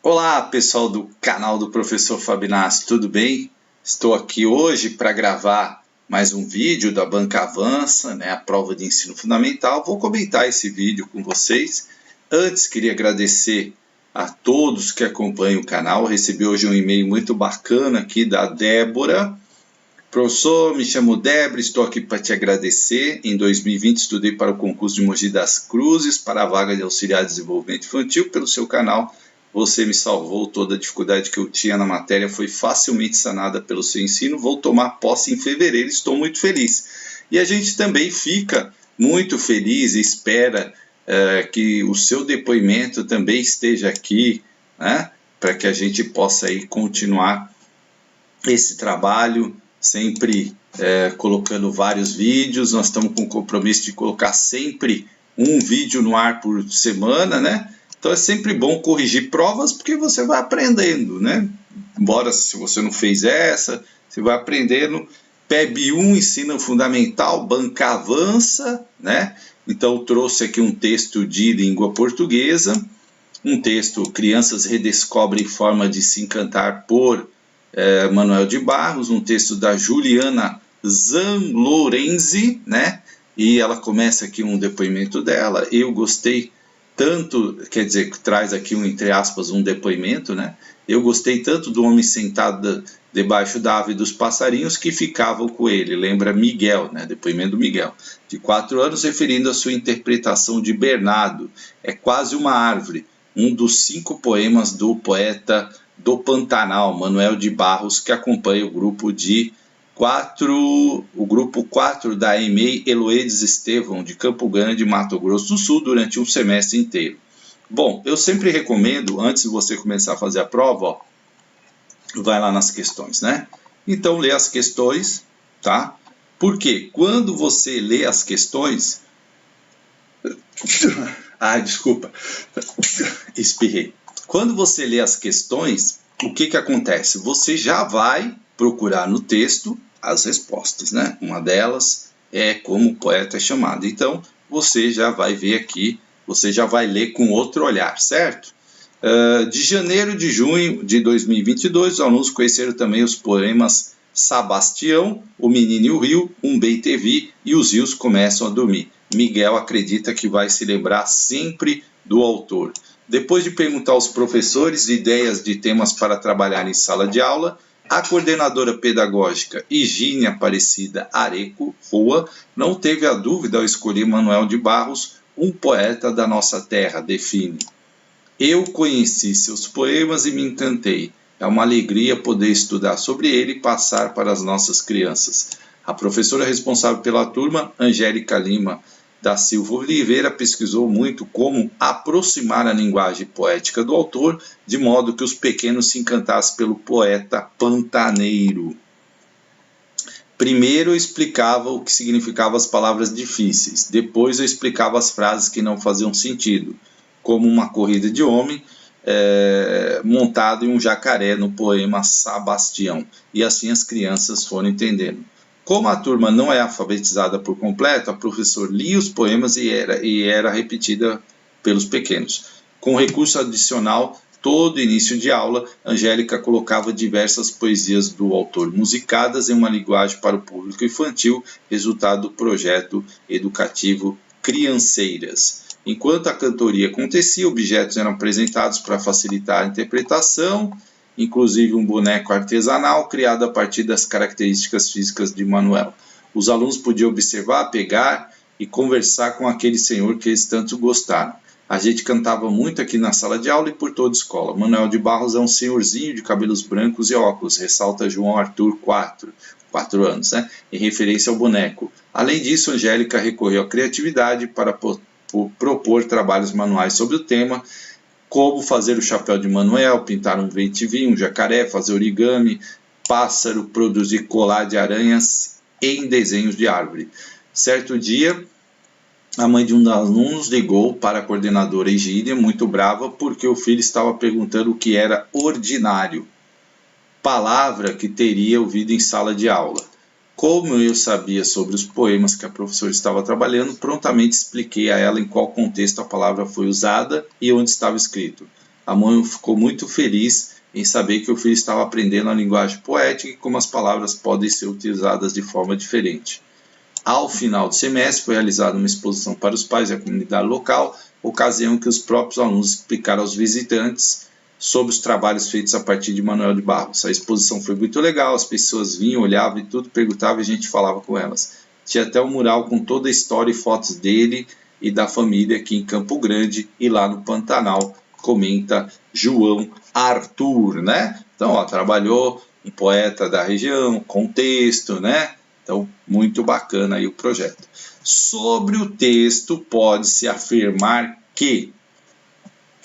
Olá, pessoal do canal do Professor Fabinazzi, tudo bem? Estou aqui hoje para gravar mais um vídeo da Banca Avança, a prova de ensino fundamental. Vou comentar esse vídeo com vocês. Antes, queria agradecer a todos que acompanham o canal. Eu recebi hoje um e-mail muito bacana aqui da Débora. Professor, me chamo Débora, estou aqui para te agradecer. Em 2020 estudei para o concurso de Mogi das Cruzes, para a vaga de auxiliar de desenvolvimento infantil. Pelo seu canal, você me salvou. Toda a dificuldade que eu tinha na matéria foi facilmente sanada pelo seu ensino. Vou tomar posse em fevereiro, estou muito feliz. E a gente também fica muito feliz e espera que o seu depoimento também esteja aqui, para que a gente possa aí continuar esse trabalho, sempre colocando vários vídeos. Nós estamos com o compromisso de colocar sempre um vídeo no ar por semana, Então é sempre bom corrigir provas, porque você vai aprendendo, Embora se você não fez essa, você vai aprendendo. PEB 1, ensino fundamental, Banca Avança, Então trouxe aqui um texto de língua portuguesa, um texto Crianças redescobrem forma de se encantar por Manuel de Barros, um texto da Juliana Zanlorenzi, E ela começa aqui um depoimento dela. Eu gostei tanto, quer dizer, traz aqui entre aspas um depoimento, Eu gostei tanto do homem sentado debaixo da ave dos passarinhos que ficavam com ele. Lembra Miguel, Depoimento do Miguel, de 4 anos, referindo a sua interpretação de Bernardo. É quase uma árvore, um dos 5 poemas do poeta do Pantanal, Manuel de Barros, que acompanha o grupo 4 da EMEI Eloedes Estevão, de Campo Grande, Mato Grosso do Sul, durante um semestre inteiro. Bom, eu sempre recomendo, antes de você começar a fazer a prova, vai lá nas questões, Então, lê as questões, tá? Porque quando você lê as questões... desculpa. Espirrei. Quando você lê as questões, o que acontece? Você já vai procurar no texto as respostas, Uma delas é como o poeta é chamado. Então, você já vai ver aqui, você já vai ler com outro olhar, certo? De janeiro de junho de 2022, os alunos conheceram também os poemas Sebastião, O Menino e o Rio, Um Bem Te Vi e Os Rios Começam a Dormir. Miguel acredita que vai se lembrar sempre do autor. Depois de perguntar aos professores ideias de temas para trabalhar em sala de aula, a coordenadora pedagógica Higínia Aparecida Areco Rua não teve a dúvida ao escolher Manuel de Barros, um poeta da nossa terra, define. Eu conheci seus poemas e me encantei. É uma alegria poder estudar sobre ele e passar para as nossas crianças. A professora responsável pela turma, Angélica Lima da Silva Oliveira, pesquisou muito como aproximar a linguagem poética do autor, de modo que os pequenos se encantassem pelo poeta pantaneiro. Primeiro eu explicava o que significavam as palavras difíceis, depois eu explicava as frases que não faziam sentido, como uma corrida de homem montado em um jacaré no poema Sebastião, e assim as crianças foram entendendo. Como a turma não é alfabetizada por completo, a professora lia os poemas e era repetida pelos pequenos. Com recurso adicional, todo início de aula, Angélica colocava diversas poesias do autor musicadas em uma linguagem para o público infantil, resultado do projeto educativo Crianceiras. Enquanto a cantoria acontecia, objetos eram apresentados para facilitar a interpretação, inclusive um boneco artesanal criado a partir das características físicas de Manuel. Os alunos podiam observar, pegar e conversar com aquele senhor que eles tanto gostaram. A gente cantava muito aqui na sala de aula e por toda a escola. Manuel de Barros é um senhorzinho de cabelos brancos e óculos, ressalta João Arthur, 4 anos, em referência ao boneco. Além disso, Angélica recorreu à criatividade para propor trabalhos manuais sobre o tema, como fazer o chapéu de Manuel, pintar um vem-te-vi, um jacaré, fazer origami, pássaro, produzir colar de aranhas em desenhos de árvore. Certo dia, a mãe de um dos alunos ligou para a coordenadora Higínia, muito brava, porque o filho estava perguntando o que era ordinário, palavra que teria ouvido em sala de aula. Como eu sabia sobre os poemas que a professora estava trabalhando, prontamente expliquei a ela em qual contexto a palavra foi usada e onde estava escrito. a mãe ficou muito feliz em saber que o filho estava aprendendo a linguagem poética e como as palavras podem ser utilizadas de forma diferente. Ao final do semestre, foi realizada uma exposição para os pais e a comunidade local, ocasião em que os próprios alunos explicaram aos visitantes sobre os trabalhos feitos a partir de Manuel de Barros. A exposição foi muito legal, as pessoas vinham, olhavam e tudo, perguntavam e a gente falava com elas. Tinha até um mural com toda a história e fotos dele e da família aqui em Campo Grande e lá no Pantanal, comenta João Arthur, né? Então, ó, trabalhou um poeta da região, contexto, né? Então, muito bacana aí o projeto. Sobre o texto, pode-se afirmar que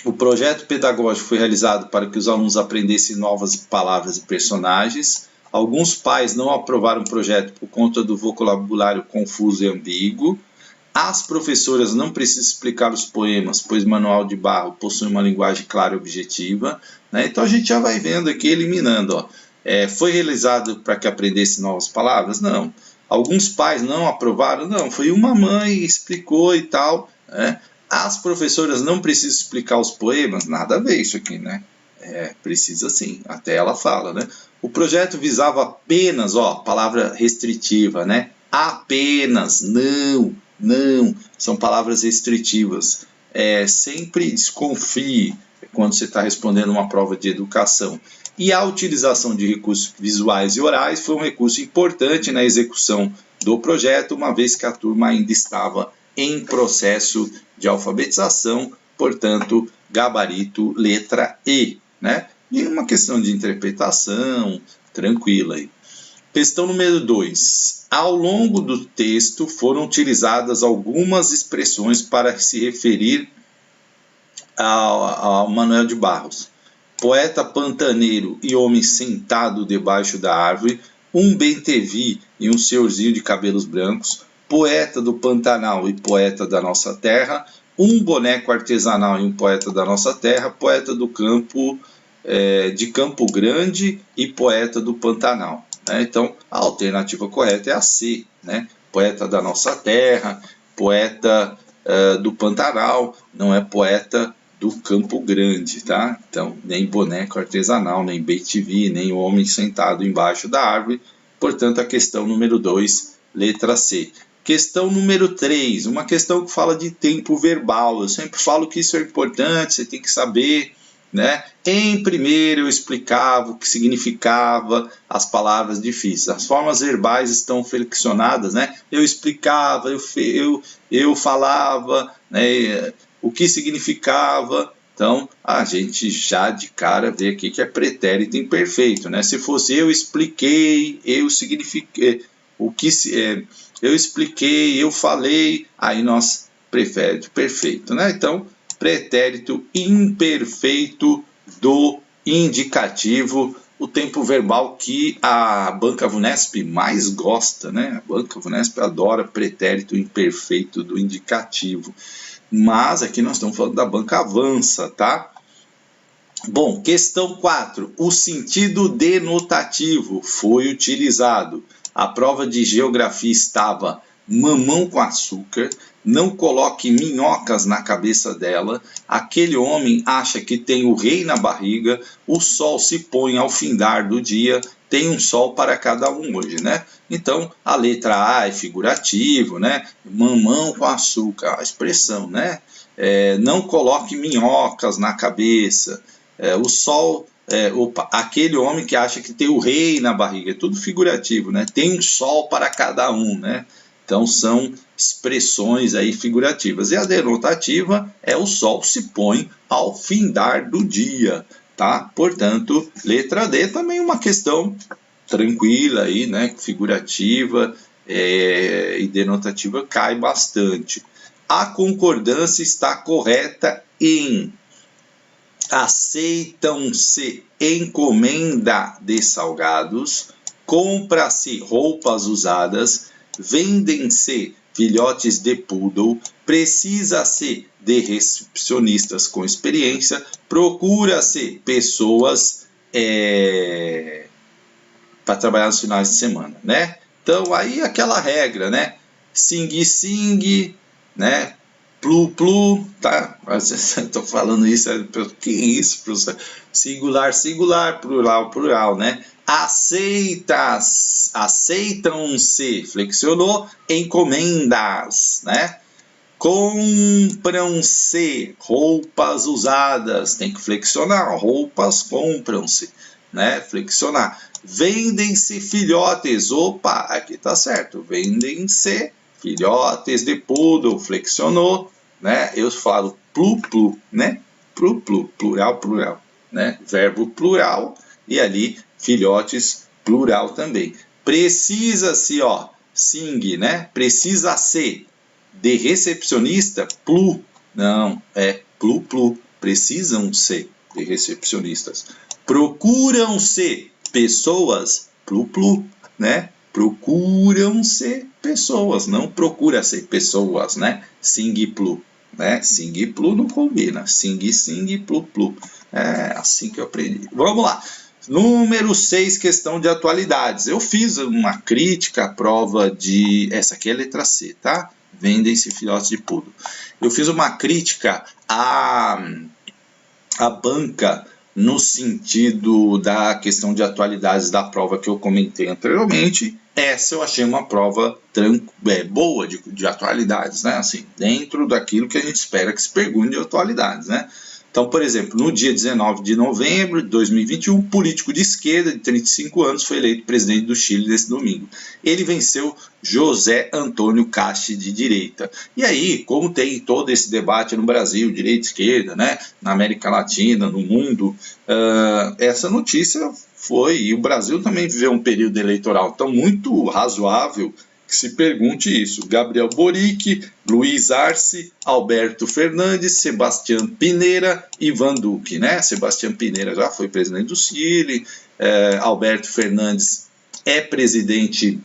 o projeto pedagógico foi realizado para que os alunos aprendessem novas palavras e personagens. Alguns pais não aprovaram o projeto por conta do vocabulário confuso e ambíguo. As professoras não precisam explicar os poemas, pois Manuel de Barros possui uma linguagem clara e objetiva, né? Então a gente já vai vendo aqui, eliminando. Ó. Foi realizado para que aprendesse novas palavras? Não. Alguns pais não aprovaram? Não. Foi uma mãe que explicou e tal. Né? As professoras não precisam explicar os poemas? Nada a ver isso aqui, né? Precisa sim, até ela fala, né? O projeto visava apenas, ó, palavra restritiva, né? Apenas, não, são palavras restritivas. Sempre desconfie quando você está respondendo uma prova de educação. E a utilização de recursos visuais e orais foi um recurso importante na execução do projeto, uma vez que a turma ainda estava em processo de alfabetização, portanto, gabarito letra E, né? E uma questão de interpretação tranquila aí. Questão número 2. Ao longo do texto foram utilizadas algumas expressões para se referir ao Manuel de Barros. Poeta pantaneiro e homem sentado debaixo da árvore, um bem-te-vi e um senhorzinho de cabelos brancos, poeta do Pantanal e poeta da nossa terra, um boneco artesanal e um poeta da nossa terra, poeta do campo de Campo Grande e poeta do Pantanal. Né? Então, a alternativa correta é a C, né? Poeta da nossa terra, poeta do Pantanal, não é poeta do Campo Grande, tá? Então, nem boneco artesanal, nem bem-te-vi, nem homem sentado embaixo da árvore. Portanto, a questão número 2, letra C. Questão número 3, uma questão que fala de tempo verbal. Eu sempre falo que isso é importante, você tem que saber, né? Em primeiro eu explicava o que significava as palavras difíceis. As formas verbais estão flexionadas, né? Eu explicava, eu falava, né? O que significava. Então, a gente já de cara vê aqui que é pretérito imperfeito, né? Se fosse eu expliquei, eu signifiquei, eu expliquei, eu falei, aí nós pretérito perfeito, né? Então, pretérito imperfeito do indicativo, o tempo verbal que a Banca Vunesp mais gosta, né? A Banca Vunesp adora pretérito imperfeito do indicativo. Mas aqui nós estamos falando da Banca Avança, tá? Bom, questão 4. O sentido denotativo foi utilizado. A prova de geografia estava mamão com açúcar, não coloque minhocas na cabeça dela, aquele homem acha que tem o rei na barriga, o sol se põe ao findar do dia, tem um sol para cada um hoje, né? Então, a letra A é figurativo, né? Mamão com açúcar, a expressão, né? Não coloque minhocas na cabeça. O sol, aquele homem que acha que tem o rei na barriga, é tudo figurativo, né? Tem um sol para cada um, né? Então, são expressões aí figurativas. E a denotativa é o sol se põe ao findar do dia, tá? Portanto, letra D também uma questão tranquila aí, né? Figurativa e denotativa cai bastante. A concordância está correta em aceitam-se encomenda de salgados, compra-se roupas usadas, vendem-se filhotes de poodle, precisa-se de recepcionistas com experiência, procura-se pessoas para trabalhar nos finais de semana, né? Então, aí aquela regra, né? Sing-sing, né? Plu, tá? Estou falando isso, que isso, professor? Singular, singular, plural, plural, né? Aceitam-se, flexionou, encomendas, né? Compram-se roupas usadas, tem que flexionar, roupas compram-se, né? Flexionar. Vendem-se filhotes, opa, aqui tá certo, vendem-se filhotes de poodle, flexionou, né? Eu falo plu, né? Plu, plural, plural, né? Verbo plural e ali filhotes, plural também. Precisa-se, ó, sing, né? Precisa-se de recepcionista, não, é plu, precisam-se de recepcionistas. Procuram-se pessoas, plu, né? Procuram-se pessoas, não procura-se pessoas, né? Sing plu, né? Sing plu não combina, sing, plu. É assim que eu aprendi. Vamos lá. Número 6, questão de atualidades. Eu fiz uma crítica à prova de... Essa aqui é a letra C, tá? Vendem-se filhotes de poodle. Eu fiz uma crítica à banca no sentido da questão de atualidades da prova que eu comentei anteriormente. Essa eu achei uma prova boa de atualidades, né? Assim, dentro daquilo que a gente espera que se pergunte de atualidades, né? Então, por exemplo, no dia 19 de novembro de 2021, político de esquerda de 35 anos foi eleito presidente do Chile nesse domingo. Ele venceu José Antônio Caste, de direita. E aí, como tem todo esse debate no Brasil, direita e esquerda, né, na América Latina, no mundo, essa notícia foi, e o Brasil também viveu um período eleitoral, então muito razoável que se pergunte isso. Gabriel Boric, Luiz Arce, Alberto Fernandes, Sebastião Pineira, Ivan Duque, né? Sebastião Pineira já foi presidente do Chile, Alberto Fernandes é presidente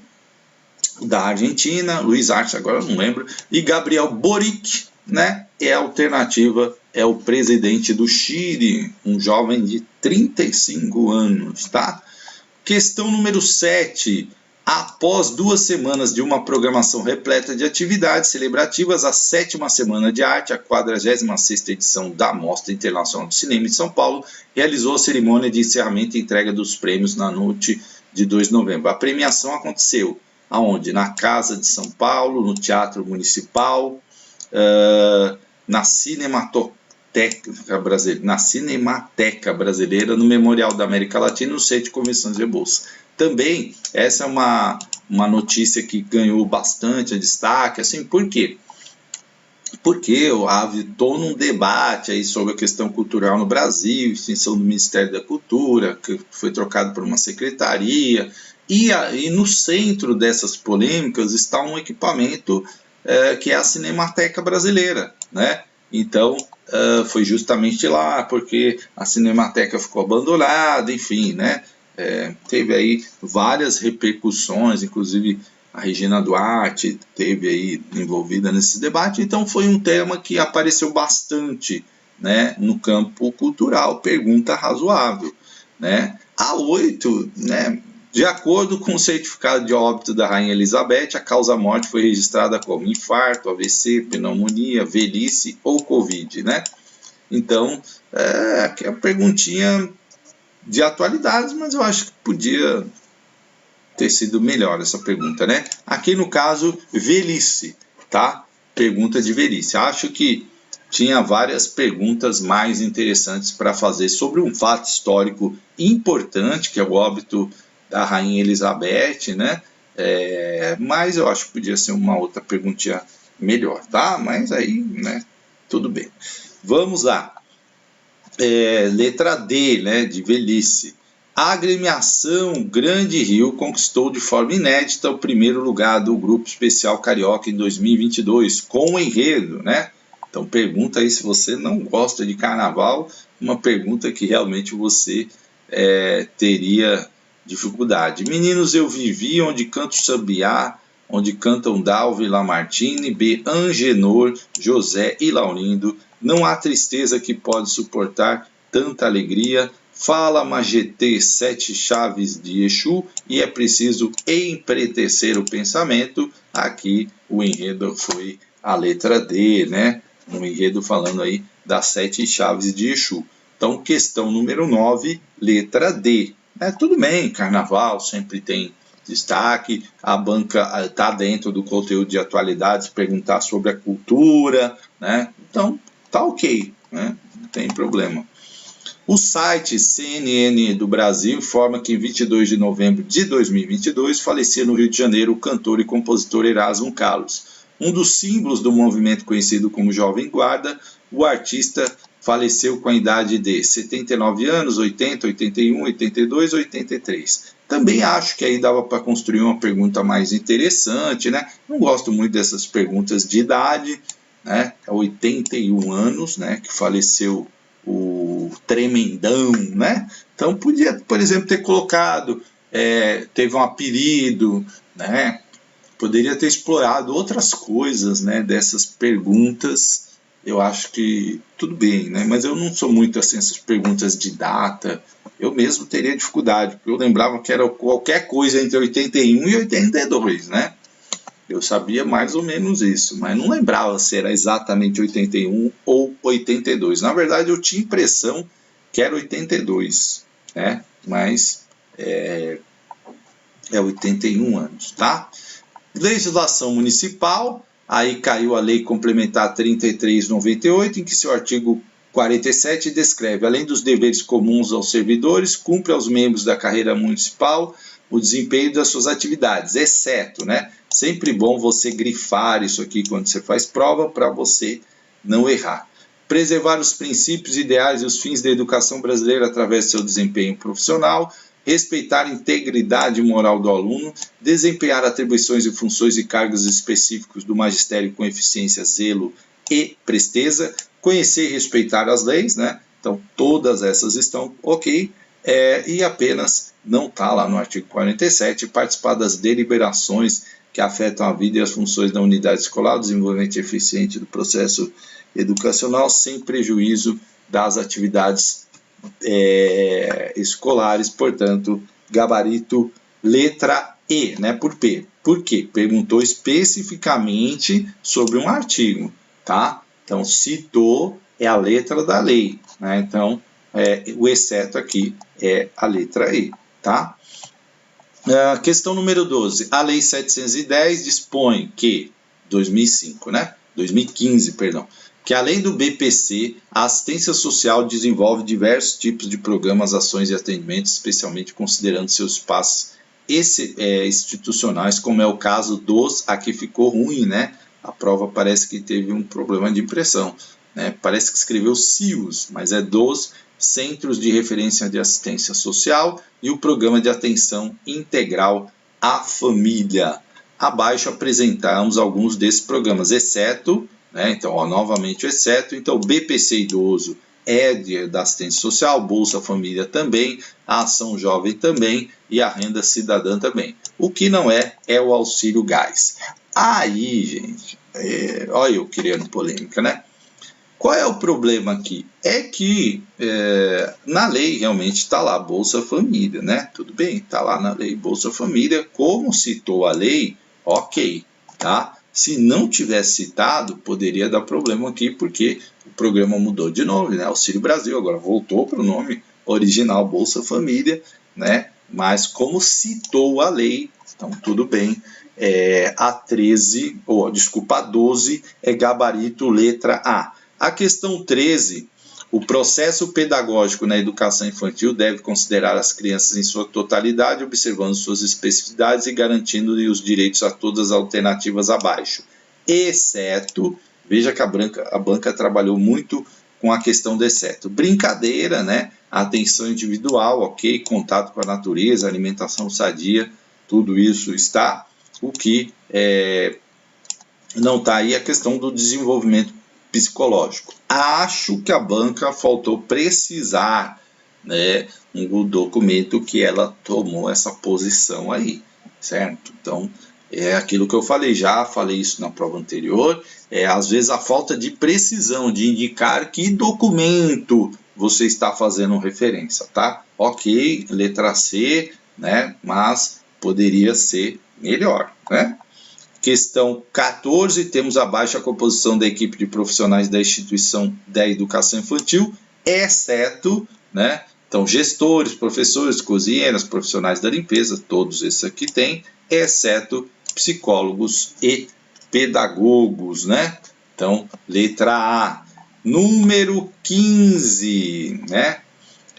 da Argentina, Luiz Arce agora eu não lembro, e Gabriel Boric, né? É a alternativa, é o presidente do Chile, um jovem de 35 anos, tá? Questão número 7. Após 2 semanas de uma programação repleta de atividades celebrativas, a 7ª Semana de Arte, a 46ª edição da Mostra Internacional de Cinema de São Paulo, realizou a cerimônia de encerramento e entrega dos prêmios na noite de 2 de novembro. A premiação aconteceu aonde? Na Casa de São Paulo, no Teatro Municipal, na Cinemateca Brasileira, no Memorial da América Latina e no Centro de Convenções de Bolsa. Também, essa é uma notícia que ganhou bastante destaque, assim, por quê? Porque estou num debate aí sobre a questão cultural no Brasil, extinção do Ministério da Cultura, que foi trocado por uma secretaria, e no centro dessas polêmicas está um equipamento que é a Cinemateca Brasileira, né? Então, foi justamente lá, porque a Cinemateca ficou abandonada, enfim, né? Teve aí várias repercussões, inclusive a Regina Duarte teve aí envolvida nesse debate, então foi um tema que apareceu bastante, né, no campo cultural, pergunta razoável, né? A 8, né, de acordo com o certificado de óbito da Rainha Elizabeth, a causa-morte foi registrada como infarto, AVC, pneumonia, velhice ou Covid, né? Então, aqui é a perguntinha de atualidades, mas eu acho que podia ter sido melhor essa pergunta, né? Aqui no caso, velhice, tá? Pergunta de velhice. Acho que tinha várias perguntas mais interessantes para fazer sobre um fato histórico importante, que é o óbito da Rainha Elizabeth, né? Mas eu acho que podia ser uma outra perguntinha melhor, tá? Mas aí, né? Tudo bem. Vamos lá. Letra D, né, de velhice. A agremiação Grande Rio conquistou de forma inédita o primeiro lugar do Grupo Especial Carioca em 2022, com o enredo, né? Então pergunta aí se você não gosta de carnaval, uma pergunta que realmente você teria dificuldade. Meninos, eu vivi onde canto Sabiá, onde cantam Dalva Lamartine, B. Angenor, José e Laurindo. Não há tristeza que pode suportar tanta alegria. Fala Majetê, 7 chaves de Exu, e é preciso empretecer o pensamento. Aqui o enredo foi a letra D, né? um enredo falando aí das 7 chaves de Exu. Então, questão número 9, letra D. Tudo bem, carnaval sempre tem destaque, a banca está dentro do conteúdo de atualidades, perguntar sobre a cultura, né? Então, tá ok, né? Não tem problema. O site CNN do Brasil informa que em 22 de novembro de 2022 falecia no Rio de Janeiro o cantor e compositor Erasmo Carlos. Um dos símbolos do movimento conhecido como Jovem Guarda, o artista faleceu com a idade de 79 anos, 80, 81, 82, 83. Também acho que aí dava para construir uma pergunta mais interessante, né? Não gosto muito dessas perguntas de idade, né? 81 anos, né? Que faleceu o tremendão, né? Então podia, por exemplo, ter colocado, teve um apelido, né? Poderia ter explorado outras coisas, né? Dessas perguntas. Eu acho que tudo bem, né? Mas eu não sou muito assim, essas perguntas de data. Eu mesmo teria dificuldade, porque eu lembrava que era qualquer coisa entre 81 e 82, né? Eu sabia mais ou menos isso, mas não lembrava se era exatamente 81 ou 82. Na verdade, eu tinha impressão que era 82, né? Mas é 81 anos, tá? Legislação municipal, aí caiu a Lei Complementar 3398, em que seu artigo 47 descreve, além dos deveres comuns aos servidores, cumpre aos membros da carreira municipal o desempenho das suas atividades, exceto, né? Sempre bom você grifar isso aqui quando você faz prova para você não errar. Preservar os princípios, ideais e os fins da educação brasileira através do seu desempenho profissional, respeitar a integridade moral do aluno, desempenhar atribuições e funções e cargos específicos do magistério com eficiência, zelo e presteza, conhecer e respeitar as leis, né? Então todas essas estão ok, e apenas não está lá no artigo 47, participar das deliberações que afetam a vida e as funções da unidade escolar, o desenvolvimento eficiente do processo educacional, sem prejuízo das atividades escolares, portanto, gabarito letra E, né, por P. Por quê? Perguntou especificamente sobre um artigo, tá? Então, citou é a letra da lei, né? Então, o exceto aqui é a letra E, tá? Questão número 12. A Lei 710 dispõe que, 2005, né? 2015, perdão, que além do BPC, a assistência social desenvolve diversos tipos de programas, ações e atendimentos, especialmente considerando seus espaços institucionais, como é o caso dos... Aqui ficou ruim, né? A prova parece que teve um problema de impressão, né? Parece que escreveu CIUS, mas é dos Centros de Referência de Assistência Social e o Programa de Atenção Integral à Família. Abaixo apresentamos alguns desses programas, exceto, né, então, novamente o exceto, então BPC Idoso é da assistência social, Bolsa Família também, a Ação Jovem também e a Renda Cidadã também. O que não é o Auxílio Gás. Aí, gente, olha eu criando polêmica, né? Qual é o problema aqui? É que na lei realmente está lá Bolsa Família, né? Tudo bem, está lá na lei Bolsa Família, como citou a lei, ok, tá? Se não tivesse citado, poderia dar problema aqui, porque o programa mudou de nome, né? Auxílio Brasil, agora voltou para o nome original Bolsa Família, né? Mas como citou a lei, então tudo bem. A 12 é gabarito letra A. A questão 13, o processo pedagógico na educação infantil deve considerar as crianças em sua totalidade, observando suas especificidades e garantindo-lhe os direitos a todas as alternativas abaixo, exceto, veja que a banca trabalhou muito com a questão do exceto. Brincadeira, né? Atenção individual, ok, contato com a natureza, alimentação sadia, tudo isso está. O que não está aí é a questão do desenvolvimento psicológico. Acho que a banca faltou precisar, né, um documento que ela tomou essa posição aí, certo? Então, é aquilo que eu falei, já falei isso na prova anterior, às vezes a falta de precisão, de indicar que documento você está fazendo referência, tá? Ok, letra C, né, mas poderia ser melhor, né? Questão 14, temos abaixo a composição da equipe de profissionais da instituição da educação infantil, exceto, né? Então, gestores, professores, cozinheiras, profissionais da limpeza, todos esses aqui tem, exceto psicólogos e pedagogos, né? Então, letra A. Número 15, né?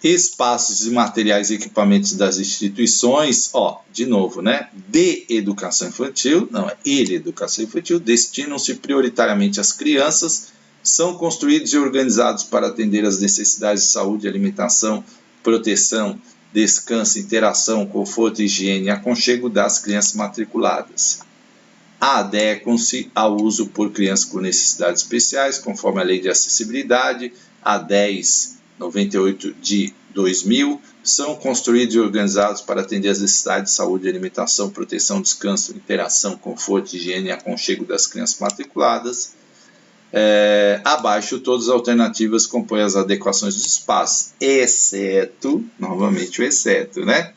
Espaços e materiais e equipamentos das instituições, ó, de novo, né? De educação infantil, não é ele, educação infantil, destinam-se prioritariamente às crianças, são construídos e organizados para atender às necessidades de saúde, alimentação, proteção, descanso, interação, conforto, higiene e aconchego das crianças matriculadas. Adequam-se ao uso por crianças com necessidades especiais, conforme a Lei de Acessibilidade, a 1098 de 2000, são construídos e organizados para atender às necessidades de saúde, alimentação, proteção, descanso, interação, conforto, higiene e aconchego das crianças matriculadas. Abaixo, todas as alternativas compõem as adequações dos espaços, exceto, novamente o exceto, né?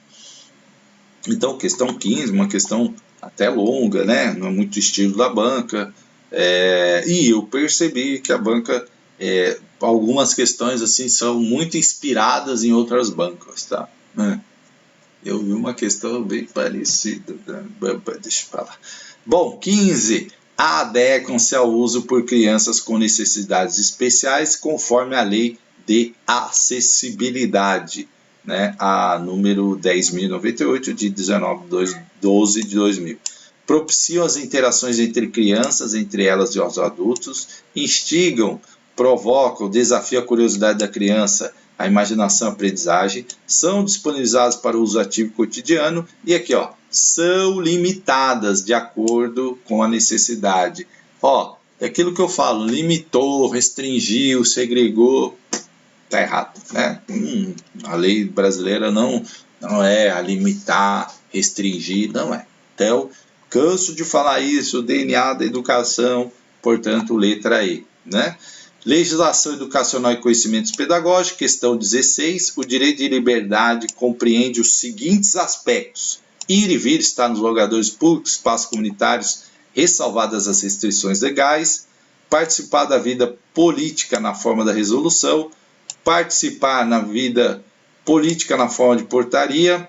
Então, questão 15, uma questão até longa, né? Não é muito estilo da banca, e eu percebi que a banca, algumas questões assim são muito inspiradas em outras bancas, tá? Eu vi uma questão bem parecida, deixa eu falar. Bom, 15. Adequam-se ao uso por crianças com necessidades especiais, conforme a Lei de Acessibilidade, né? A número 10.098, de 19/12 de 2000. Propiciam as interações entre crianças, entre elas e os adultos, instigam, provocam, desafiam a curiosidade da criança, a imaginação e a aprendizagem, são disponibilizadas para o uso ativo cotidiano e aqui, ó, são limitadas de acordo com a necessidade. Ó, é aquilo que eu falo, limitou, restringiu, segregou, tá errado, né? A lei brasileira não é a limitar, restringir, não é. Então, canso de falar isso, o DNA da educação, portanto, letra E, né? Legislação educacional e conhecimentos pedagógicos, questão 16, o direito de liberdade compreende os seguintes aspectos: ir e vir, estar nos logadores públicos, espaços comunitários, ressalvadas as restrições legais, participar da vida política na forma da resolução, participar na vida política na forma de portaria,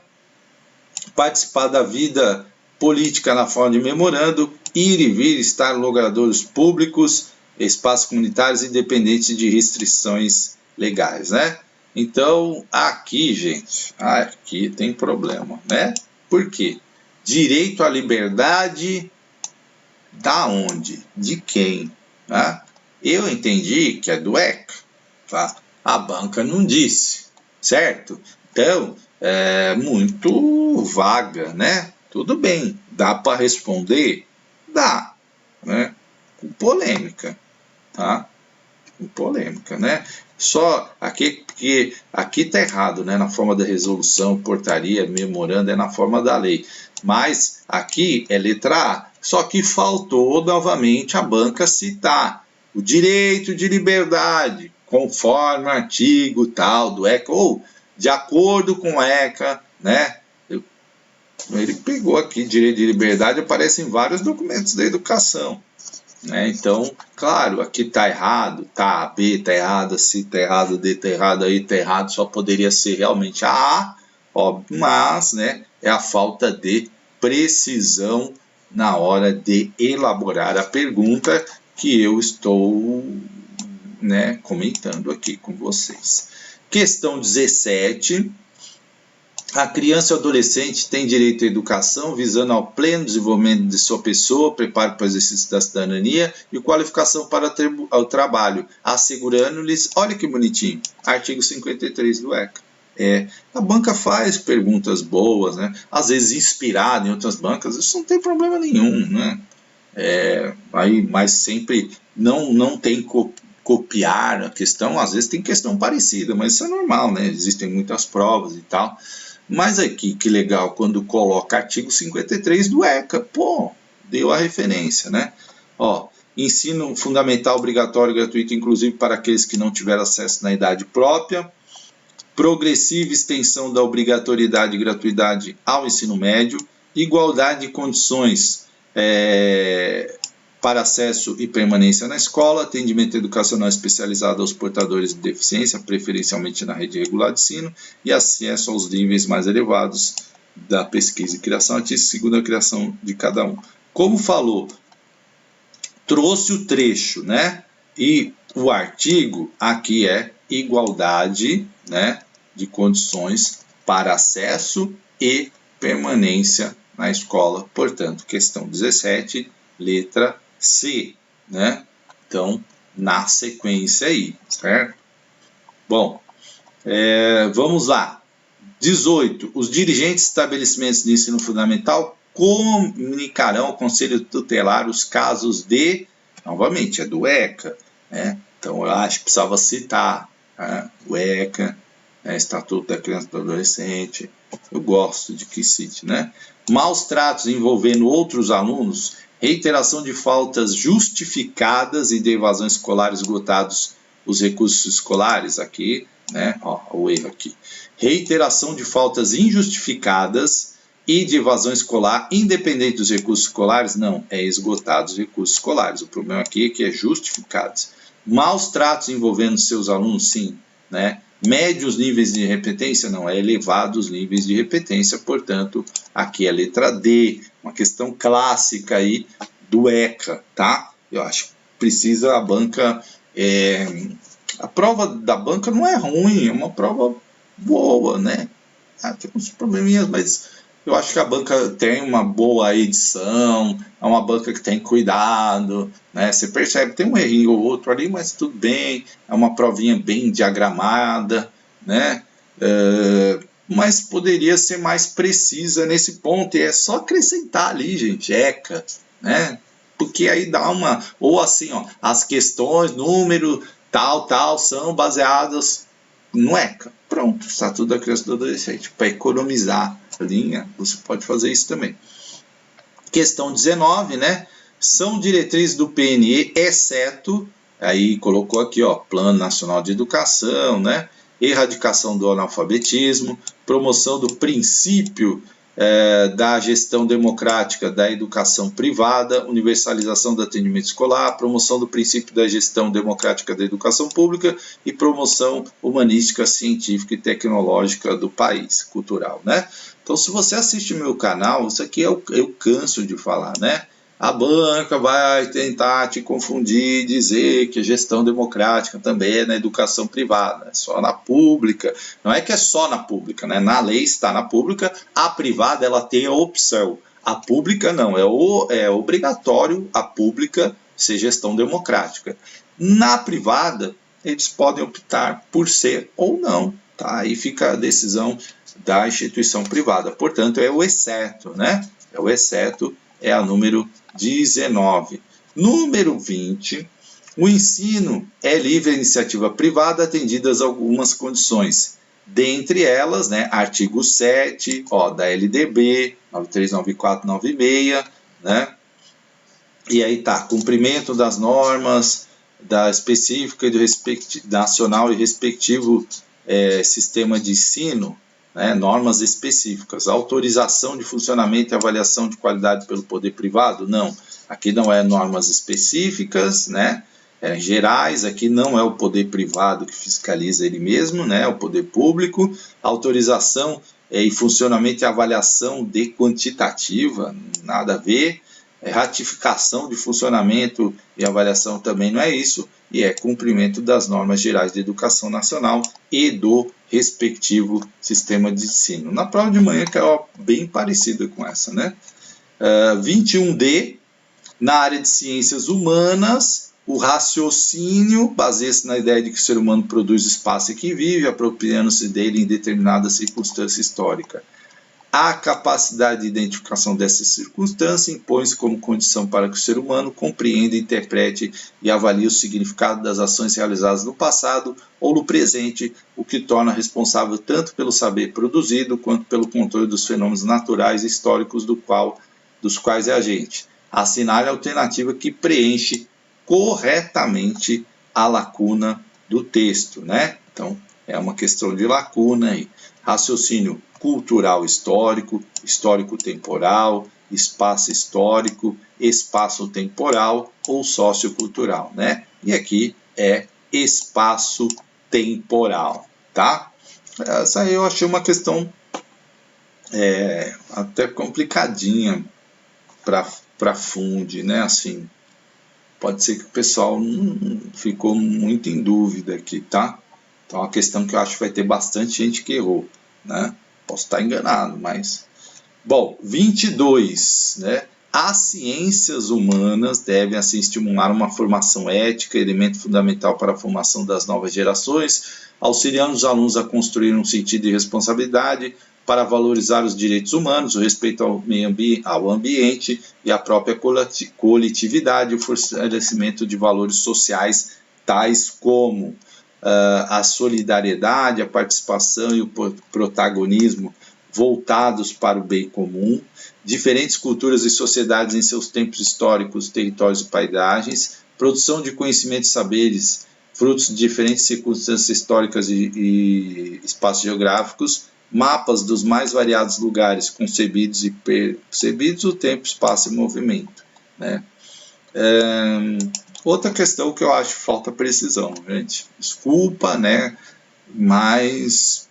participar da vida política na forma de memorando, ir e vir, estar em logadores públicos, espaços comunitários independentes de restrições legais, né? Então, aqui, gente, aqui tem problema, né? Por quê? Direito à liberdade da onde? De quem? Tá? Eu entendi que é do ECA, tá? A banca não disse, certo? Então, é muito vaga, né? Tudo bem, dá para responder? Dá, né? Com polêmica, tá? Com polêmica, né? Só aqui, porque aqui tá errado, né? Na forma da resolução, portaria, memorando, é na forma da lei. Mas aqui é letra A. Só que faltou novamente a banca citar o direito de liberdade, conforme o artigo tal do ECA, ou de acordo com o ECA, né? Ele pegou aqui direito de liberdade, aparece em vários documentos da educação, né? Então, claro, aqui está errado, tá, B está errado, C está errado, D está errado, aí está errado, só poderia ser realmente a A, óbvio, mas, né, é a falta de precisão na hora de elaborar a pergunta que eu estou, né, comentando aqui com vocês. Questão 17. A criança e o adolescente têm direito à educação visando ao pleno desenvolvimento de sua pessoa, preparo para o exercício da cidadania e qualificação para o trabalho, assegurando-lhes, olha que bonitinho, artigo 53 do ECA. A banca faz perguntas boas, né? Às vezes inspirada em outras bancas, isso não tem problema nenhum, né? Mas sempre não tem copiar a questão, às vezes tem questão parecida, mas isso é normal, né? Existem muitas provas e tal. Mas aqui, que legal, quando coloca artigo 53 do ECA, pô, deu a referência, né? Ó, ensino fundamental obrigatório, gratuito, inclusive para aqueles que não tiveram acesso na idade própria, progressiva extensão da obrigatoriedade e gratuidade ao ensino médio, igualdade de condições para acesso e permanência na escola, atendimento educacional especializado aos portadores de deficiência, preferencialmente na rede regular de ensino, e acesso aos níveis mais elevados da pesquisa e criação artística, segundo a criação de cada um. Como falou, trouxe o trecho, né? E o artigo aqui é igualdade, né, de condições para acesso e permanência na escola. Portanto, questão 17, letra C, né? Então, na sequência aí, certo? Bom, vamos lá. 18. Os dirigentes de estabelecimentos de ensino fundamental comunicarão ao Conselho Tutelar os casos de, novamente, é do ECA, né? Então, eu acho que precisava citar o ECA, Estatuto da Criança e do Adolescente. Eu gosto de que cite, né? Maus tratos envolvendo outros alunos, reiteração de faltas justificadas e de evasão escolar esgotados os recursos escolares, aqui, né? Ó, o erro aqui. Reiteração de faltas injustificadas e de evasão escolar, independente dos recursos escolares, não, é esgotados os recursos escolares. O problema aqui é que é justificados. Maus tratos envolvendo seus alunos, sim, né? Médios níveis de repetência, não, é elevados níveis de repetência, portanto, aqui é a letra D, uma questão clássica aí do ECA, tá? Eu acho que precisa a banca, a prova da banca não é ruim, é uma prova boa, né? Tem uns probleminhas, mas eu acho que a banca tem uma boa edição, é uma banca que tem cuidado, né? Você percebe, tem um errinho ou outro ali, mas tudo bem, é uma provinha bem diagramada, né? Mas poderia ser mais precisa nesse ponto, e é só acrescentar ali, gente, ECA, né? Porque aí dá uma, ou assim, ó, as questões, número, tal, são baseadas no ECA. Pronto, Estatuto da Criança e do Adolescente. Para economizar a linha, você pode fazer isso também. Questão 19, né? São diretrizes do PNE, exceto, aí colocou aqui, ó, Plano Nacional de Educação, né? Erradicação do analfabetismo, promoção do princípio da gestão democrática da educação privada, universalização do atendimento escolar, promoção do princípio da gestão democrática da educação pública e promoção humanística, científica e tecnológica do país, cultural, né? Então, se você assiste meu canal, isso aqui eu canso de falar, né? A banca vai tentar te confundir, dizer que a gestão democrática também é na educação privada, é só na pública. Não é que é só na pública, né? Na lei está na pública, a privada ela tem a opção. A pública não, é obrigatório a pública ser gestão democrática. Na privada, eles podem optar por ser ou não, tá? Aí fica a decisão da instituição privada. Portanto, é o exceto, né? É o exceto, é a número 19. Número 20. O ensino é livre à iniciativa privada, atendidas algumas condições. Dentre elas, né, artigo 7, ó, da LDB, 939496, né? E aí tá, cumprimento das normas da específica e do nacional e respectivo sistema de ensino, né, normas específicas. Autorização de funcionamento e avaliação de qualidade pelo poder privado? Não. Aqui não é normas específicas, né, gerais. Aqui não é o poder privado que fiscaliza ele mesmo, né, é o poder público. Autorização e funcionamento e avaliação de quantitativa, nada a ver. Ratificação de funcionamento e avaliação também não é isso, e é cumprimento das normas gerais de educação nacional e do respectivo sistema de ensino. Na prova de manhã, que é bem parecida com essa, né? 21D, na área de ciências humanas, o raciocínio baseia-se na ideia de que o ser humano produz espaço em que vive, apropriando-se dele em determinada circunstância histórica. A capacidade de identificação dessa circunstância impõe-se como condição para que o ser humano compreenda, interprete e avalie o significado das ações realizadas no passado ou no presente, o que torna responsável tanto pelo saber produzido quanto pelo controle dos fenômenos naturais e históricos dos quais é agente. Assinale a alternativa que preenche corretamente a lacuna do texto, né? Então, é uma questão de lacuna aí. Raciocínio cultural histórico, histórico temporal, espaço histórico, espaço temporal ou sociocultural, né? E aqui é espaço temporal, tá? Essa aí eu achei uma questão até complicadinha para funde, né? Assim, pode ser que o pessoal ficou muito em dúvida aqui, tá? Então é uma questão que eu acho que vai ter bastante gente que errou, né? Posso estar enganado, mas... Bom, 22, né? As ciências humanas devem assim estimular uma formação ética, elemento fundamental para a formação das novas gerações, auxiliando os alunos a construir um sentido de responsabilidade para valorizar os direitos humanos, o respeito ao ambiente e à própria coletividade, o fortalecimento de valores sociais tais como a solidariedade, a participação e o protagonismo voltados para o bem comum, diferentes culturas e sociedades em seus tempos históricos, territórios e paisagens, produção de conhecimentos e saberes, frutos de diferentes circunstâncias históricas e espaços geográficos, mapas dos mais variados lugares concebidos e percebidos, o tempo, espaço e movimento, né? Outra questão que eu acho que falta precisão, gente. Desculpa, né? Mas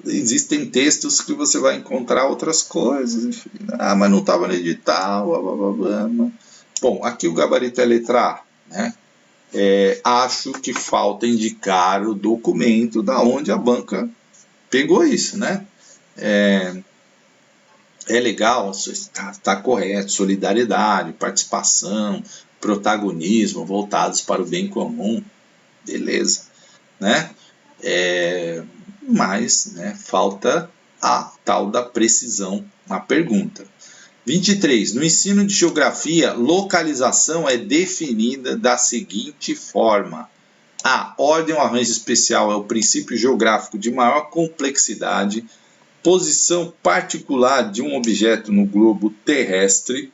existem textos que você vai encontrar outras coisas, enfim. Mas não estava no edital, blá, blá, blá. Bom, aqui o gabarito é letra A, né? Acho que falta indicar o documento da onde a banca pegou isso, né? É legal, está correto, solidariedade, participação, protagonismo voltados para o bem comum, beleza, né? Mas, né, falta a tal da precisão na pergunta. 23. No ensino de geografia, localização é definida da seguinte forma: A. Ordem ou arranjo especial é o princípio geográfico de maior complexidade, posição particular de um objeto no globo terrestre,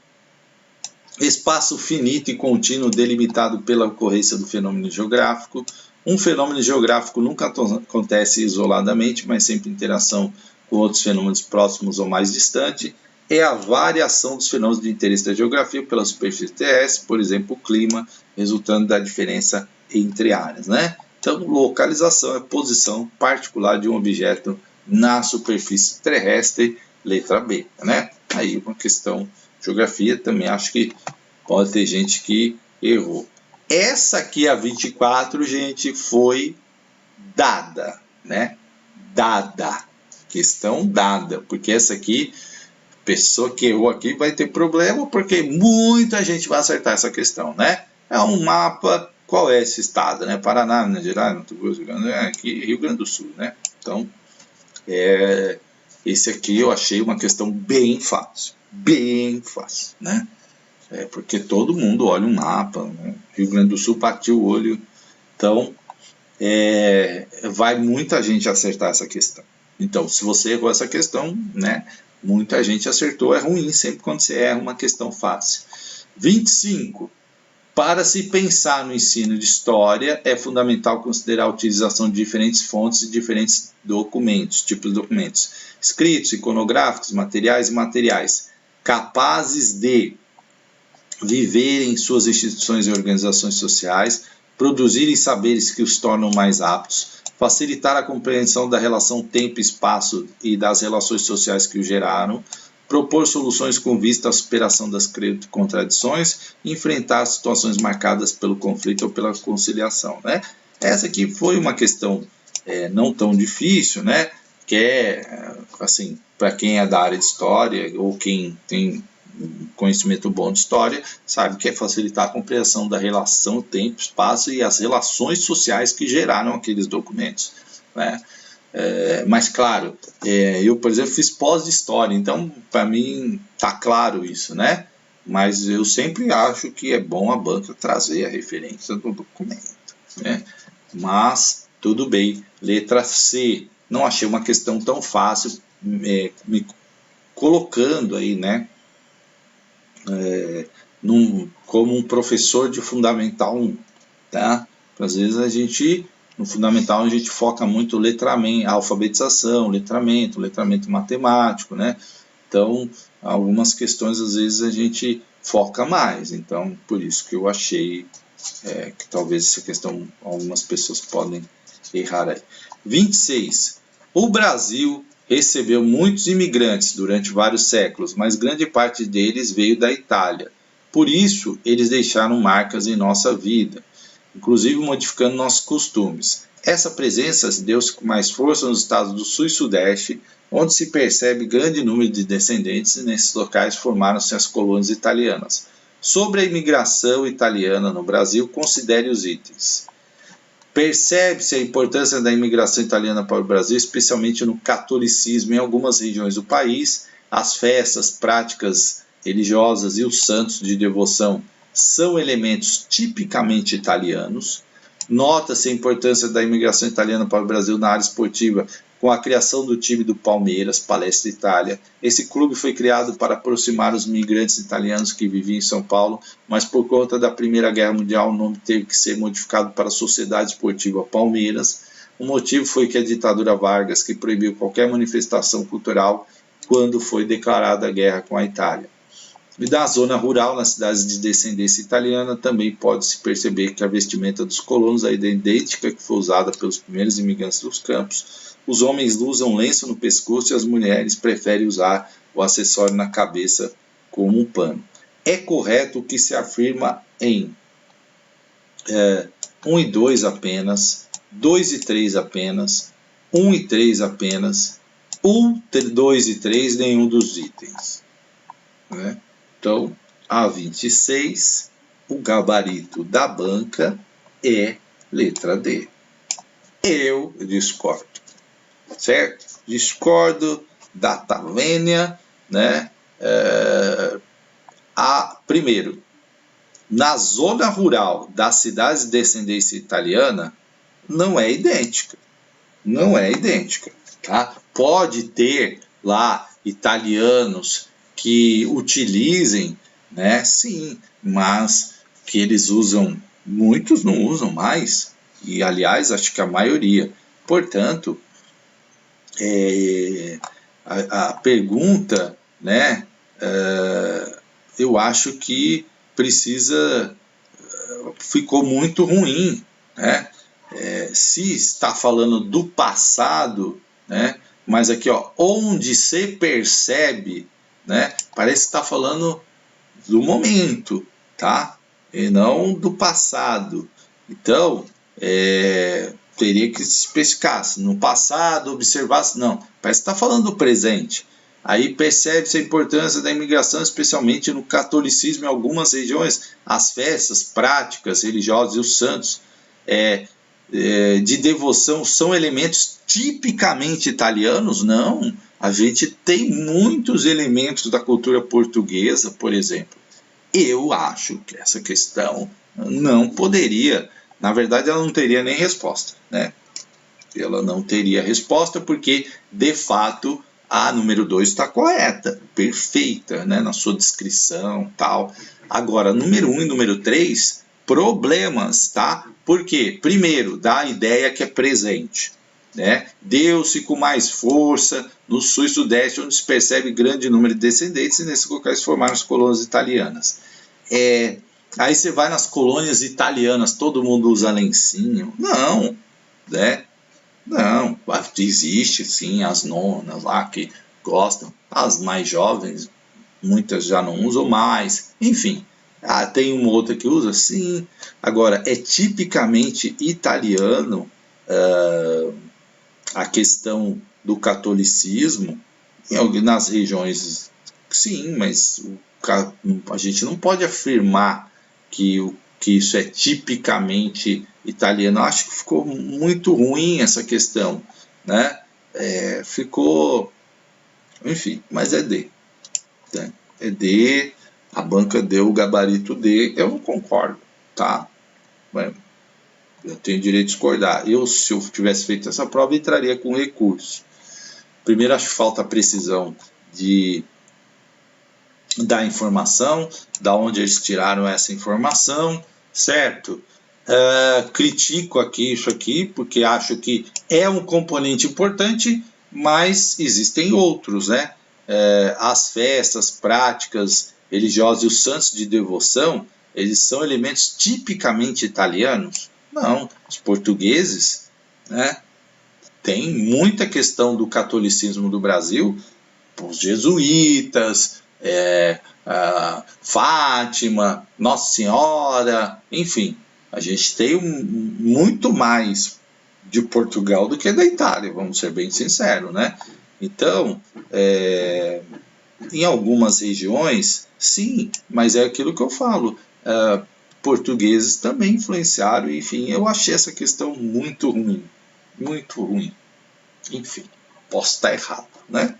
espaço finito e contínuo delimitado pela ocorrência do fenômeno geográfico. Um fenômeno geográfico nunca acontece isoladamente, mas sempre em interação com outros fenômenos próximos ou mais distantes. É a variação dos fenômenos de interesse da geografia pela superfície terrestre, por exemplo, o clima, resultando da diferença entre áreas, né? Então, localização é posição particular de um objeto na superfície terrestre, letra B, né? Aí uma questão de geografia, também acho que pode ter gente que errou. Essa aqui, a 24, gente, foi dada, né? Dada. Questão dada, porque essa aqui, pessoa que errou aqui vai ter problema, porque muita gente vai acertar essa questão, né? É um mapa, qual é esse estado, né? Paraná, Minas Gerais, Mato Grosso, aqui, Rio Grande do Sul, né? Então, esse aqui eu achei uma questão bem fácil, né? Porque todo mundo olha um mapa, né? Rio Grande do Sul bateu o olho, então vai muita gente acertar essa questão. Então, se você errou essa questão, né? Muita gente acertou, é ruim sempre quando você erra uma questão fácil. 25. Para se pensar no ensino de história, é fundamental considerar a utilização de diferentes fontes e diferentes documentos, tipos de documentos, escritos, iconográficos, materiais e imateriais, capazes de viver em suas instituições e organizações sociais, produzirem saberes que os tornam mais aptos, facilitar a compreensão da relação tempo-espaço e das relações sociais que o geraram, propor soluções com vista à superação das contradições, enfrentar situações marcadas pelo conflito ou pela conciliação, né? Essa aqui foi uma questão não tão difícil, né? Que assim, para quem é da área de história ou quem tem conhecimento bom de história, sabe que é facilitar a compreensão da relação tempo, espaço e as relações sociais que geraram aqueles documentos, né? Mas claro, eu, por exemplo, fiz pós de história, então para mim tá claro isso, né? Mas eu sempre acho que é bom a banca trazer a referência do documento, né? Mas tudo bem. Letra C, não achei uma questão tão fácil, me colocando aí, né? Como um professor de Fundamental 1, tá? Às vezes a gente No fundamental a gente foca muito letramento, alfabetização, letramento matemático, né? Então, algumas questões às vezes a gente foca mais. Então, por isso que eu achei que talvez essa questão algumas pessoas podem errar aí. 26. O Brasil recebeu muitos imigrantes durante vários séculos, mas grande parte deles veio da Itália. Por isso, eles deixaram marcas em nossa vida, inclusive modificando nossos costumes. Essa presença deu-se com mais força nos estados do Sul e Sudeste, onde se percebe grande número de descendentes, e nesses locais formaram-se as colônias italianas. Sobre a imigração italiana no Brasil, considere os itens. Percebe-se a importância da imigração italiana para o Brasil, especialmente no catolicismo em algumas regiões do país. As festas, práticas religiosas e os santos de devoção são elementos tipicamente italianos. Nota-se a importância da imigração italiana para o Brasil na área esportiva, com a criação do time do Palmeiras, Palestra Itália. Esse clube foi criado para aproximar os migrantes italianos que viviam em São Paulo, mas por conta da Primeira Guerra Mundial o nome teve que ser modificado para a Sociedade Esportiva Palmeiras. O motivo foi que a ditadura Vargas, que proibiu qualquer manifestação cultural quando foi declarada a guerra com a Itália. E da zona rural, nas cidades de descendência italiana, também pode-se perceber que a vestimenta dos colonos é idêntica que foi usada pelos primeiros imigrantes dos campos. Os homens usam lenço no pescoço e as mulheres preferem usar o acessório na cabeça como um pano. É correto o que se afirma em 1 e 2 apenas, 2 e 3 apenas, 1 e 3 apenas, 1, 2 e 3 nenhum dos itens. Né? Então, a 26, o gabarito da banca é letra D. Eu discordo, certo? Discordo da Talênia, né? Primeiro, na zona rural das cidades de descendência italiana, não é idêntica. Não é idêntica, tá? Pode ter lá italianos que utilizem, né? Sim, mas que eles usam, muitos não usam mais, e aliás, acho que a maioria. Portanto, a pergunta, né? Eu acho que ficou muito ruim, né? Se está falando do passado, né? Mas aqui, ó, onde se percebe, né? Parece que está falando do momento, tá? E não do passado. Então, teria que se especificar, se no passado observasse, não. Parece que está falando do presente. Aí percebe-se a importância da imigração, especialmente no catolicismo em algumas regiões. As festas, práticas religiosas e os santos de devoção são elementos tipicamente italianos? Não. A gente tem muitos elementos da cultura portuguesa, por exemplo. Eu acho que essa questão não poderia, na verdade ela não teria nem resposta, né? Ela não teria resposta porque, de fato, a número 2 está correta, perfeita, né, na sua descrição, tal. Agora, número 1 e número 3, problemas, tá? Por quê? Primeiro, dá a ideia que é presente, né? Deu-se com mais força no sul e sudeste, onde se percebe grande número de descendentes, e nesses locais formaram as colônias italianas. Aí você vai nas colônias italianas, todo mundo usa lencinho? Não, né? Não, existe sim as nonas lá que gostam, as mais jovens, muitas já não usam mais, enfim. Tem uma outra que usa? Sim. Agora, é tipicamente italiano a questão do catolicismo, nas regiões, sim, mas a gente não pode afirmar que isso é tipicamente italiano. Eu acho que ficou muito ruim essa questão, né? Ficou, enfim, mas é D, né? É D, a banca deu o gabarito D, eu não concordo, tá? Eu tenho direito de discordar. Se eu tivesse feito essa prova, entraria com recurso. Primeiro, acho que falta precisão da informação, da onde eles tiraram essa informação, certo? Critico aqui isso aqui, porque acho que é um componente importante, mas existem outros, né? As festas, práticas religiosas e os santos de devoção, eles são elementos tipicamente italianos? Não, os portugueses, né, tem muita questão do catolicismo do Brasil, os jesuítas, Fátima, Nossa Senhora, enfim, a gente tem muito mais de Portugal do que da Itália, vamos ser bem sinceros, né? Então, em algumas regiões, sim, mas é aquilo que eu falo, portugueses também influenciaram, enfim, eu achei essa questão muito ruim, enfim, posso estar errado, né?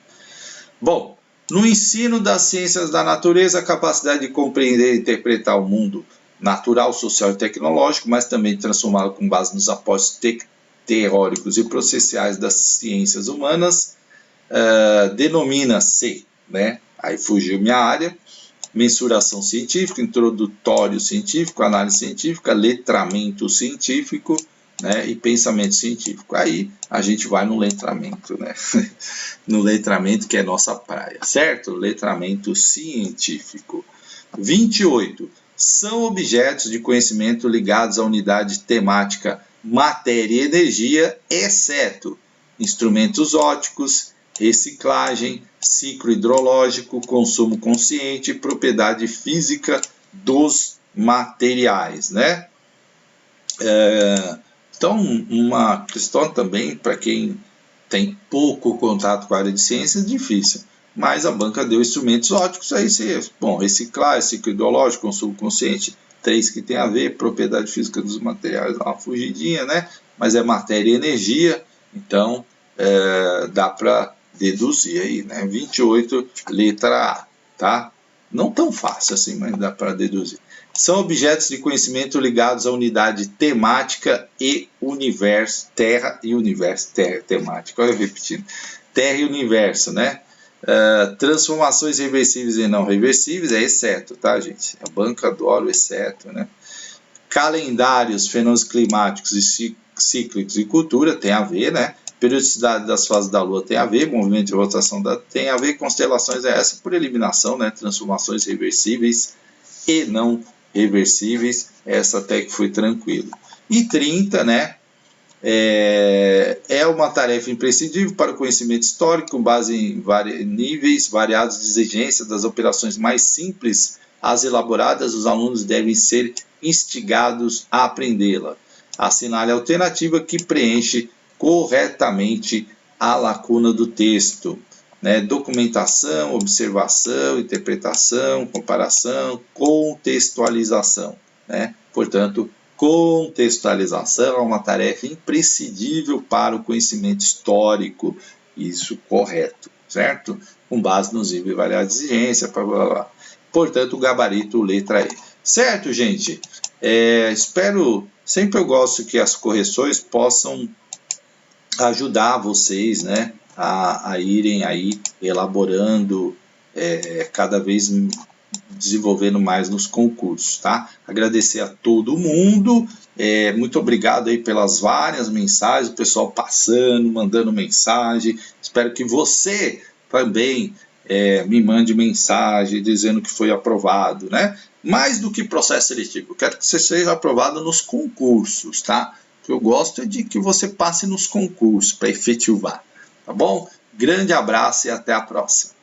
Bom, no ensino das ciências da natureza, a capacidade de compreender e interpretar o mundo natural, social e tecnológico, mas também transformá-lo com base nos aportes teóricos e processuais das ciências humanas, denomina-se, né? Aí fugiu minha área, mensuração científica, introdutório científico, análise científica, letramento científico, né, e pensamento científico. Aí a gente vai no letramento, né? No letramento, que é nossa praia, certo? Letramento científico. 28. São objetos de conhecimento ligados à unidade temática matéria e energia, exceto instrumentos ópticos, reciclagem, ciclo hidrológico, consumo consciente e propriedade física dos materiais, né? Então, uma questão também para quem tem pouco contato com a área de ciências, difícil. Mas a banca deu instrumentos ópticos, aí você, reciclar, ciclo hidrológico, consumo consciente, 3 que tem a ver, propriedade física dos materiais, dá uma fugidinha, né? Mas é matéria e energia, então dá para deduzir aí, né? 28, letra A, tá? Não tão fácil assim, mas dá para deduzir. São objetos de conhecimento ligados à unidade temática e universo, terra e universo, terra temática, olha eu repetindo, terra e universo, né? Transformações reversíveis e não reversíveis, é exceto, tá, gente? A banca adora exceto, né? Calendários, fenômenos climáticos e cíclicos e cultura, tem a ver, né? Periodicidade das fases da Lua tem a ver, movimento de rotação tem a ver, constelações é essa por eliminação, né? Transformações reversíveis e não reversíveis, essa até que foi tranquilo. E 30, né? É uma tarefa imprescindível para o conhecimento histórico, com base em níveis variados de exigência das operações mais simples às elaboradas, os alunos devem ser instigados a aprendê-la. Assinale a alternativa que preenche corretamente a lacuna do texto. Né? Documentação, observação, interpretação, comparação, contextualização. Né? Portanto, contextualização é uma tarefa imprescindível para o conhecimento histórico, isso correto, certo? Com base nos níveis variados de exigência, blá, blá, blá. Portanto, o gabarito letra E. Certo, gente? Sempre eu gosto que as correções possam ajudar vocês, né, a irem aí elaborando, cada vez desenvolvendo mais nos concursos, tá? Agradecer a todo mundo, muito obrigado aí pelas várias mensagens, o pessoal passando, mandando mensagem, espero que você também me mande mensagem dizendo que foi aprovado, né? Mais do que processo seletivo, eu quero que você seja aprovado nos concursos, tá? O que eu gosto é de que você passe nos concursos para efetivar, tá bom? Grande abraço e até a próxima.